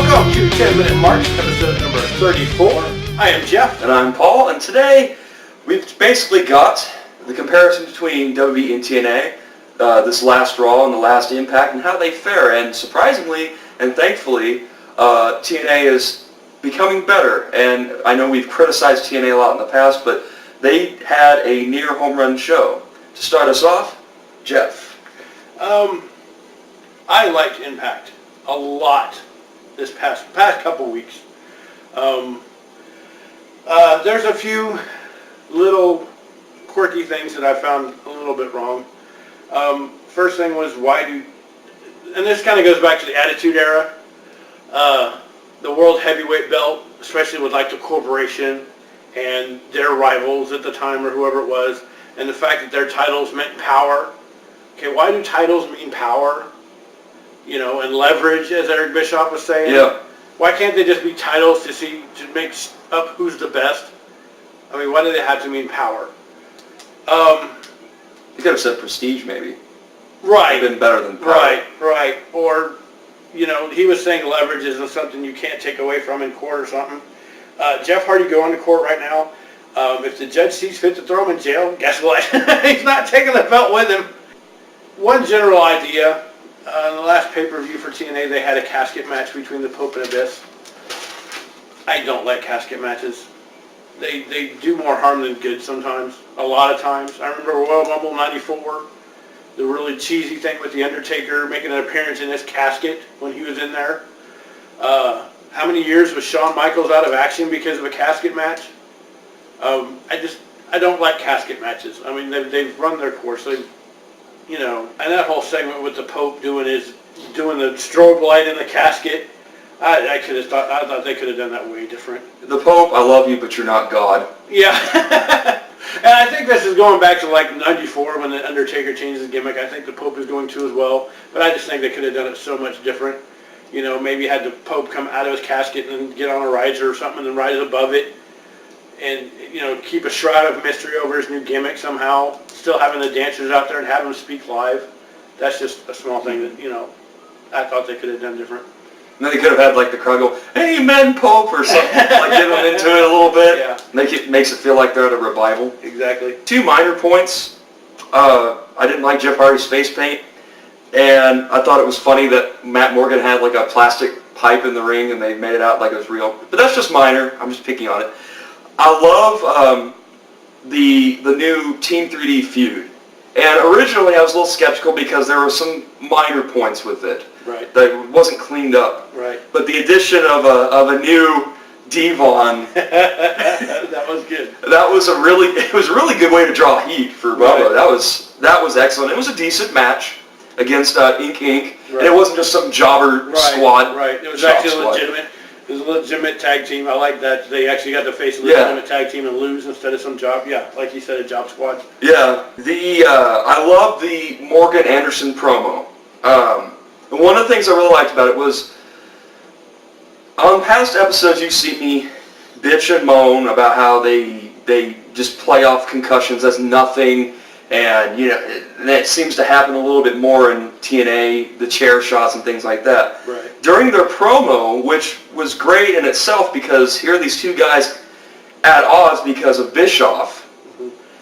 Welcome to 10 Minute Marks, episode number 34. I am Jeff. And I'm Paul, and today we've basically got the comparison between WWE and TNA, this last Raw and the last Impact, and how they fare. And surprisingly and thankfully, TNA is becoming better. And I know we've criticized TNA a lot in the past, but they had a near home run show. To start us off, Jeff. I liked Impact a lot this past couple weeks. There's a few little quirky things that I found a little bit wrong. First thing was and this kind of goes back to the Attitude Era, the World Heavyweight belt, especially with like the Corporation and their rivals at the time or whoever it was, and the fact that their titles meant power. Okay, why do titles mean power? You know, and leverage, as Eric Bischoff was saying. Yeah. Why can't they just be titles to make up who's the best? I mean, why do they have to mean power? You could have said prestige, maybe. Right. Would have been better than power. Right. Or, you know, he was saying leverage isn't something you can't take away from in court or something. Jeff Hardy going to court right now. If the judge sees fit to throw him in jail, guess what? He's not taking the belt with him. One general idea. In the last pay-per-view for TNA, they had a casket match between the Pope and Abyss. I don't like casket matches. They do more harm than good sometimes. A lot of times. I remember Royal Rumble 94, the really cheesy thing with The Undertaker making an appearance in his casket when he was in there. How many years was Shawn Michaels out of action because of a casket match? I don't like casket matches. I mean, they've run their course. You know, and that whole segment with the Pope doing the strobe light in the casket, I thought they could have done that way different. The Pope, I love you, but you're not God. Yeah. And I think this is going back to like 94 when the Undertaker changed his gimmick. I think the Pope is going to as well, but I just think they could have done it so much different. You know, maybe had the Pope come out of his casket and get on a riser or something and then rise above it. And, you know, keep a shroud of mystery over his new gimmick somehow. Still having the dancers out there and have them speak live. That's just a small thing that, you know, I thought they could have done different. And then they could have had like the crowd go, "Amen, Pope," or something, like get them into it a little bit. Yeah. Makes it feel like they're at a revival. Exactly. Two minor points. I didn't like Jeff Hardy's face paint, and I thought it was funny that Matt Morgan had like a plastic pipe in the ring and they made it out like it was real. But that's just minor. I'm just picking on it. I love the new Team 3D feud. And originally I was a little skeptical because there were some minor points with it. Right. That wasn't cleaned up. Right. But the addition of a new Devon that was good. It was a really good way to draw heat for Bubba. Right. That was excellent. It was a decent match against Inc. Right. And it wasn't just some jobber squad. Right. It was actually legitimate. It was a legitimate tag team. I like that they actually got to face a legitimate tag team and lose instead of some job. Yeah, like you said, a job squad. Yeah. I love the Morgan Anderson promo. And one of the things I really liked about it was on past episodes you see me bitch and moan about how they just play off concussions as nothing, and you know that seems to happen a little bit more in TNA, the chair shots and things like that. Right. During their promo, which was great in itself because here are these two guys at odds because of Bischoff,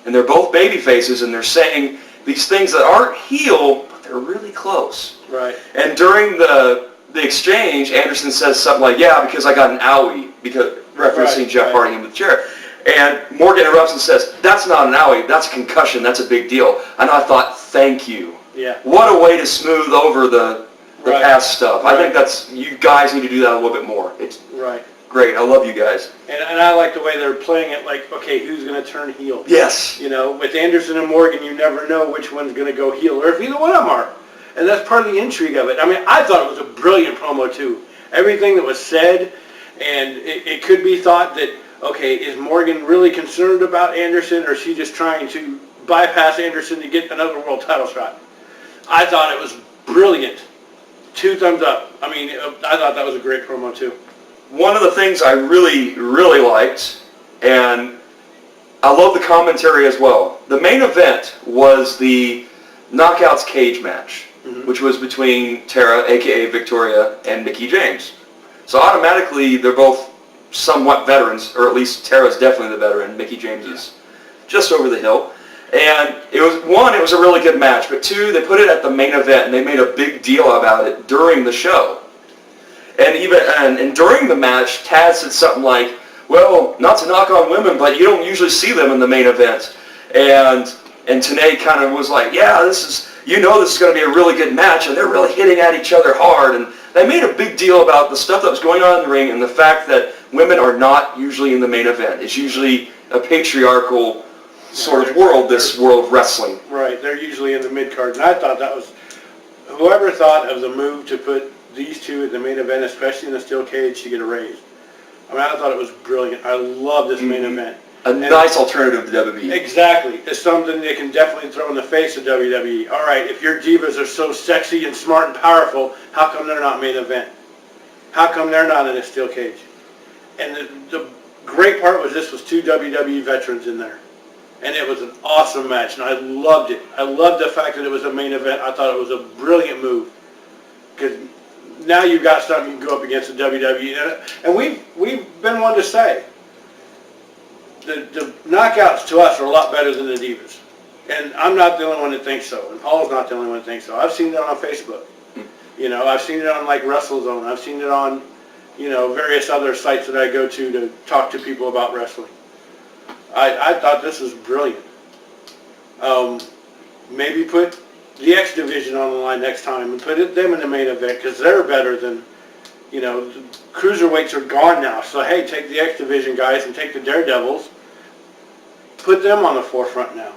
and they're both baby faces, and they're saying these things that aren't heel, but they're really close. Right. And during the exchange, Anderson says something like, "Yeah, because I got an owie," because referencing Jeff Hardy in the chair. And Morgan interrupts and says, "That's not an owie, that's a concussion, that's a big deal." And I thought, thank you. Yeah. What a way to smooth over the past stuff. I think you guys need to do that a little bit more. It's great. I love you guys. And I like the way they're playing it like, okay, who's going to turn heel? Yes. You know, with Anderson and Morgan, you never know which one's going to go heel, or if either one of them are. And that's part of the intrigue of it. I mean, I thought it was a brilliant promo, too. Everything that was said, and it could be thought that, okay, is Morgan really concerned about Anderson, or is she just trying to bypass Anderson to get another world title shot? I thought it was brilliant. 2 thumbs up. I mean, I thought that was a great promo, too. One of the things I really, really liked, and I love the commentary as well, the main event was the Knockouts cage match, which was between Tara, a.k.a. Victoria, and Mickie James. So automatically, they're both somewhat veterans, or at least Tara's definitely the veteran. Mickie James is just over the hill. And it was a really good match, but two, they put it at the main event, and they made a big deal about it during the show. And during the match, Taz said something like, well, not to knock on women, but you don't usually see them in the main event. And Tenay kind of was like, yeah, this is going to be a really good match, and they're really hitting at each other hard. And they made a big deal about the stuff that was going on in the ring and the fact that women are not usually in the main event. It's usually a patriarchal sort of world, this world of wrestling. Right, they're usually in the mid-card. And I thought that was, whoever thought of the move to put these two at the main event, especially in the steel cage, should get a raise. I mean, I thought it was brilliant. I love this main event. Nice alternative to WWE. Exactly. It's something they can definitely throw in the face of WWE. All right, if your divas are so sexy and smart and powerful, how come they're not main event? How come they're not in a steel cage? And the great part was this was two WWE veterans in there. And it was an awesome match, and I loved it. I loved the fact that it was a main event. I thought it was a brilliant move. Because now you've got something you can go up against the WWE. And we've been one to say, the knockouts to us are a lot better than the divas. And I'm not the only one that thinks so, and Paul's not the only one that thinks so. I've seen it on Facebook. You know, I've seen it on like WrestleZone. I've seen it on, you know, various other sites that I go to talk to people about wrestling. I thought this was brilliant. Maybe put the X Division on the line next time and put them in the main event because they're better than, you know, the cruiserweights are gone now. So, hey, take the X Division guys and take the Daredevils, put them on the forefront now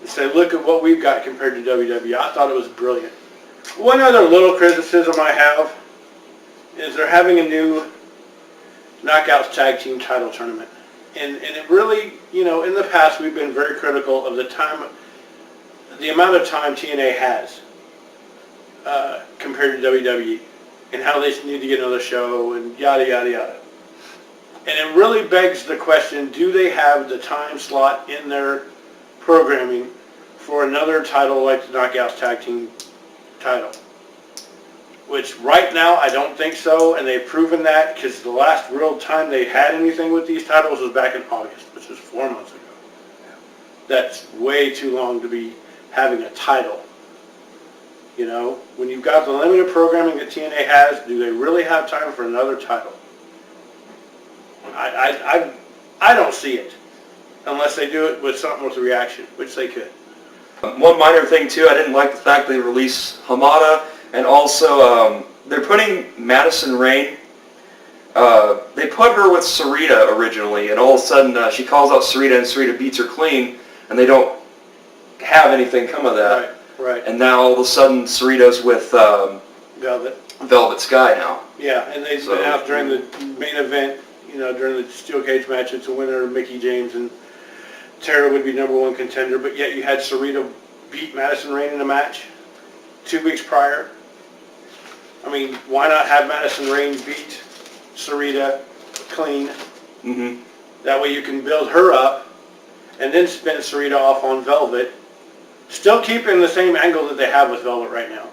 and say, look at what we've got compared to WWE. I thought it was brilliant. One other little criticism I have is they're having a new Knockouts Tag Team title tournament. And it really, you know, in the past we've been very critical of the amount of time TNA has compared to WWE and how they need to get another show and yada, yada, yada. And it really begs the question, do they have the time slot in their programming for another title like the Knockouts Tag Team title? Which right now I don't think so, and they've proven that because the last real time they had anything with these titles was back in August, which was 4 months ago. That's way too long to be having a title. You know, when you've got the limited programming that TNA has, do they really have time for another title? I don't see it, unless they do it with something with a reaction, which they could. One minor thing too, I didn't like the fact they released Hamada, and also they're putting Madison Rayne. They put her with Sarita originally, and all of a sudden she calls out Sarita, and Sarita beats her clean, and they don't have anything come of that. Right. And now all of a sudden Sarita's with Velvet Sky now. Yeah, and they've been out during the main event, you know, during the steel cage match. It's a winner, Mickie James, and Tara would be number one contender, but yet you had Sarita beat Madison Rayne in a match 2 weeks prior. I mean, why not have Madison Rayne beat Sarita clean? Mm-hmm. That way you can build her up and then spin Sarita off on Velvet, still keeping the same angle that they have with Velvet right now.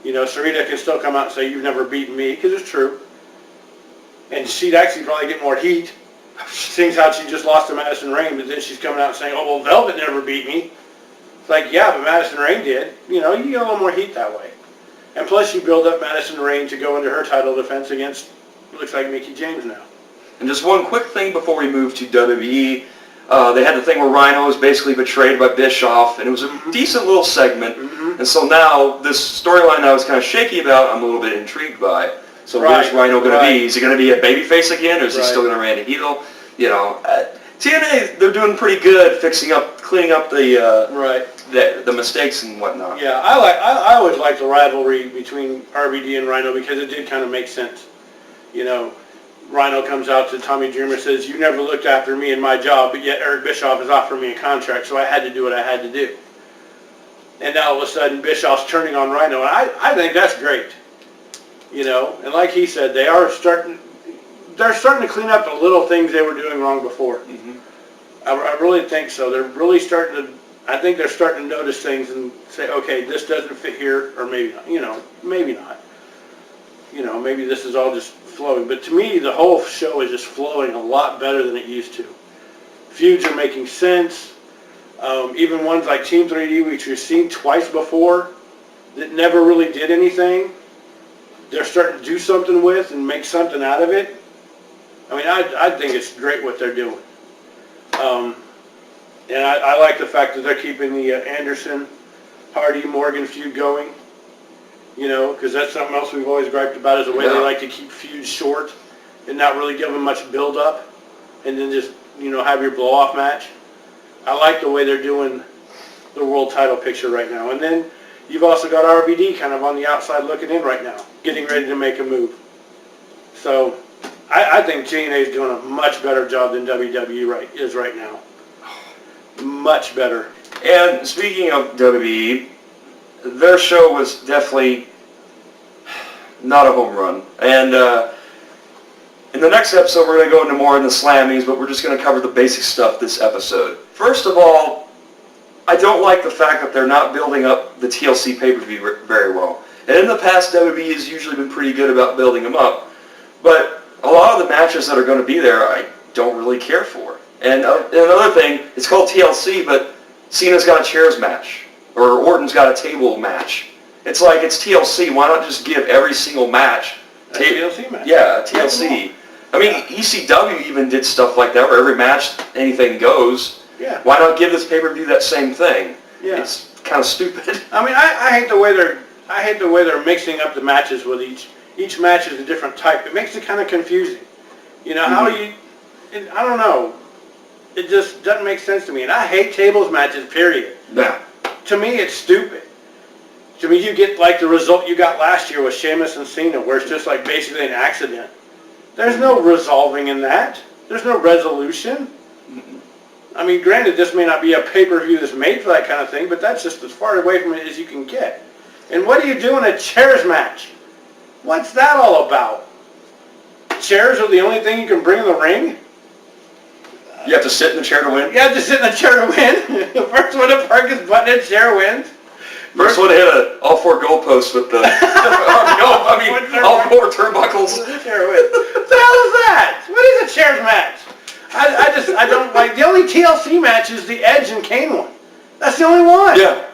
You know, Sarita can still come out and say, you've never beaten me, because it's true. And she'd actually probably get more heat, seeing how she just lost to Madison Rayne, but then she's coming out and saying, oh, well, Velvet never beat me. It's like, yeah, but Madison Rayne did. You know, you get a little more heat that way. And plus you build up Madison Rayne to go into her title defense against, looks like Mickie James now. And just one quick thing before we move to WWE. They had the thing where Rhino was basically betrayed by Bischoff, and it was a decent little segment. And so now, this storyline I was kind of shaky about, I'm a little bit intrigued by. So where's Rhino going to be? Is he going to be a babyface again, or is he still going to remain a heel? You know, TNA, they're doing pretty good cleaning up the mistakes and whatnot. Yeah, I always liked the rivalry between RVD and Rhino because it did kind of make sense. You know, Rhino comes out to Tommy Dreamer and says, you never looked after me and my job, but yet Eric Bischoff has offered me a contract, so I had to do what I had to do. And now all of a sudden Bischoff's turning on Rhino, and I think that's great. You know, and like he said, they're starting to clean up the little things they were doing wrong before. Mm-hmm. I really think so. They're really I think they're starting to notice things and say, okay, this doesn't fit here, or maybe not, you know, maybe not. you know, maybe this is all just flowing, but to me, the whole show is just flowing a lot better than it used to. Feuds are making sense. Even ones like Team 3D, which we've seen twice before, that never really did anything, they're starting to do something with and make something out of it. I mean, I think it's great what they're doing. And I like the fact that they're keeping the Anderson, Hardy, Morgan feud going. You know, because that's something else we've always griped about is the way they like to keep feuds short and not really give them much build-up and then just, you know, have your blow-off match. I like the way they're doing the world title picture right now. And then you've also got RVD kind of on the outside looking in right now, getting ready to make a move. So I think TNA is doing a much better job than WWE is right now. Much better. And speaking of WWE, their show was definitely not a home run. And in the next episode, we're going to go into more in the Slammies, but we're just going to cover the basic stuff this episode. First of all, I don't like the fact that they're not building up the TLC pay-per-view very well. And in the past, WWE has usually been pretty good about building them up. But a lot of the matches that are going to be there, I don't really care for. And another thing, it's called TLC, but Cena's got a chairs match. Or Orton's got a table match. It's like, it's TLC. Why not just give every single match a TLC match? Yeah, TLC. I mean, ECW even did stuff like that, where every match, anything goes. Yeah. Why not give this pay-per-view that same thing? Yeah. It's kind of stupid. I mean, I hate the way they're mixing up the matches with each match is a different type. It makes it kind of confusing. You know, how I don't know. It just doesn't make sense to me. And I hate tables matches, period. Yeah. To me, it's stupid. To me, you get like the result you got last year with Sheamus and Cena, where it's just like basically an accident. There's no resolving in that. There's no resolution. I mean, granted, this may not be a pay-per-view that's made for that kind of thing, but that's just as far away from it as you can get. And what do you do in a chairs match? What's that all about? Chairs are the only thing you can bring in the ring? You have to sit in the chair to win? You have to sit in the chair to win. The first one to park his butt in a chair wins. First one to hit all four goalposts with the, all four turnbuckles. Chair wins. What the hell is that? What is a chairs match? I don't like, the only TLC match is the Edge and Kane one. That's the only one. Yeah.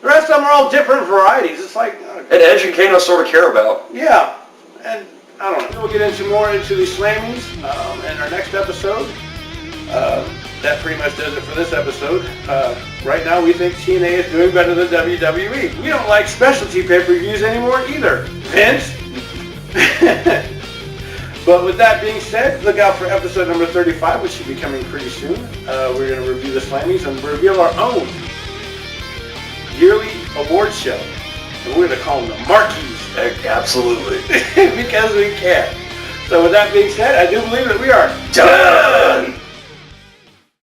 The rest of them are all different varieties. It's like... And Edge and Kane I sort of care about. Yeah. And I don't know. We'll get into more into the Slammies in our next episode. That pretty much does it for this episode. Right now we think TNA is doing better than WWE. We don't like specialty pay-per-views anymore either. Vince? But with that being said, look out for episode number 35, which should be coming pretty soon. We're going to review the Slammies and reveal our own yearly award show. And we're going to call them the Marquees. Absolutely. Because we can. So with that being said, I do believe that we are done.